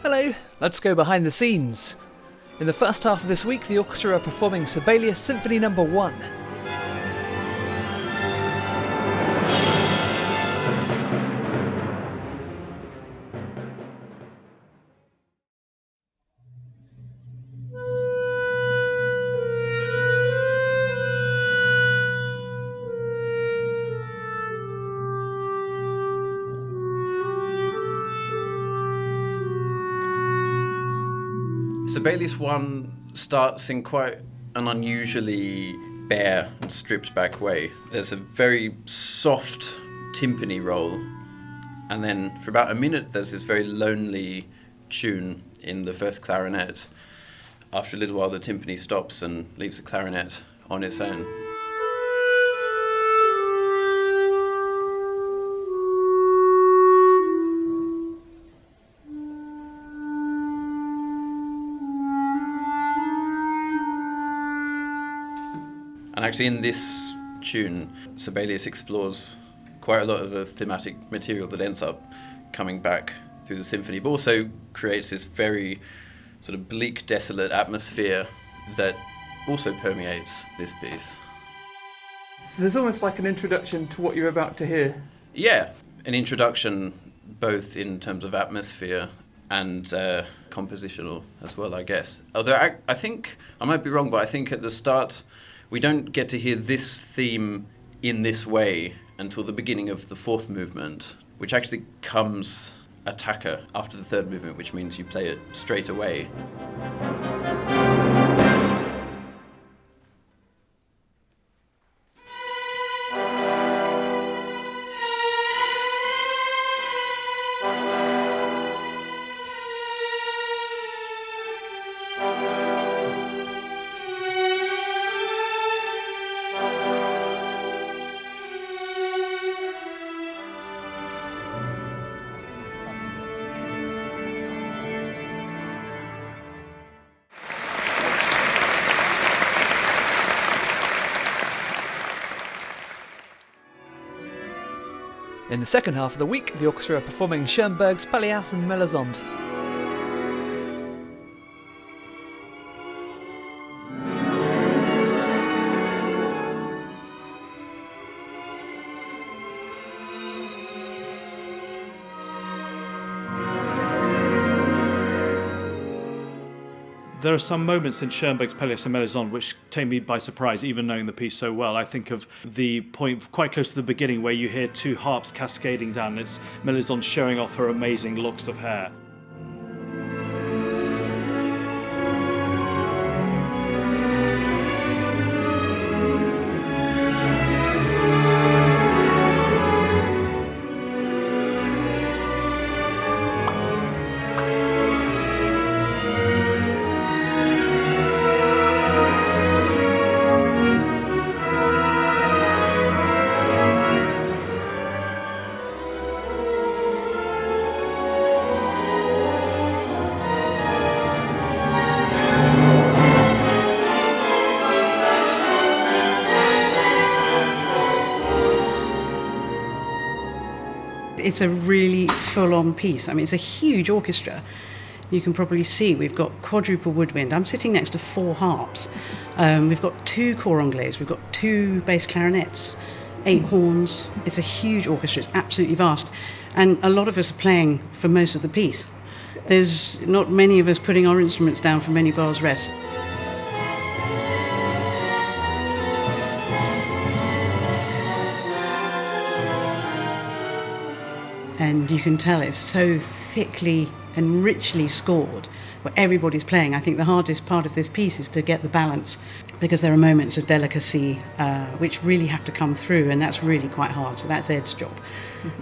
Hello, let's go behind the scenes. In the first half of this week, the orchestra are performing Sibelius Symphony No. 1. Sibelius 1 starts in quite an unusually bare and stripped back way. There's a very soft timpani roll, and then for about a minute there's this very lonely tune in the first clarinet. After a little while the timpani stops and leaves the clarinet on its own. And actually in this tune, Sibelius explores quite a lot of the thematic material that ends up coming back through the symphony, but also creates this very sort of bleak, desolate atmosphere that also permeates this piece. So there's almost like an introduction to what you're about to hear. Yeah, an introduction both in terms of atmosphere and compositional as well, I guess. Although I think, I might be wrong, but I think at the start we don't get to hear this theme in this way until the beginning of the fourth movement, which actually comes attacca after the third movement, which means you play it straight away. In the second half of the week, the orchestra are performing Schoenberg's Pelléas and Melisande. There are some moments in Schoenberg's Pelléas and Melisande which take me by surprise, even knowing the piece so well. I think of the point quite close to the beginning where you hear two harps cascading down. It's Melisande showing off her amazing locks of hair. It's a really full-on piece. I mean, it's a huge orchestra. You can probably see we've got quadruple woodwind. I'm sitting next to 4 harps. We've got 2 cor anglais. We've got 2 bass clarinets, 8 horns. It's a huge orchestra. It's absolutely vast. And a lot of us are playing for most of the piece. There's not many of us putting our instruments down for many bars rest. And you can tell it's so thickly and richly scored where everybody's playing. I think the hardest part of this piece is to get the balance, because there are moments of delicacy which really have to come through, and that's really quite hard. So that's Ed's job,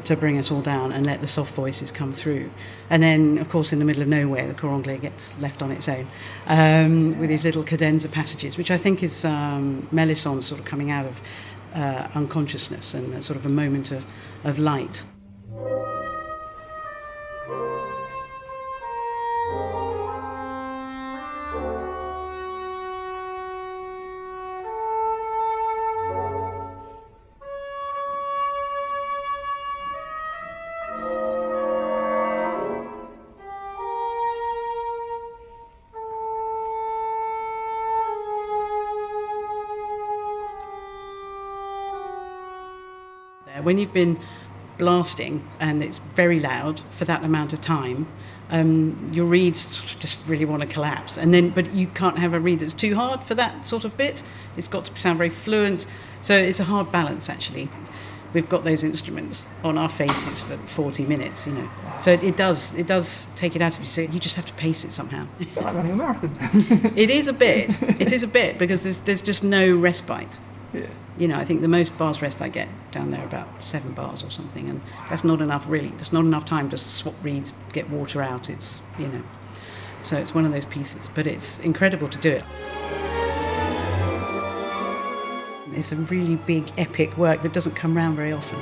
to bring us all down and let the soft voices come through. And then, of course, in the middle of nowhere, the cor anglais gets left on its own with these little cadenza passages, which I think is Melisande sort of coming out of unconsciousness and sort of a moment of light. When you've been blasting and it's very loud for that amount of time, your reeds just really want to collapse. But you can't have a reed that's too hard for that sort of bit. It's got to sound very fluent. So it's a hard balance, actually. We've got those instruments on our faces for 40 minutes, So it does take it out of you. So you just have to pace it somehow. Like running a marathon. It is a bit. It is a bit, because there's just no respite. Yeah. I think the most bars rest I get down there about 7 bars or something, and that's not enough, really. There's not enough time to swap reeds, get water out. It's, so it's one of those pieces, but it's incredible to do it. It's a really big, epic work that doesn't come round very often.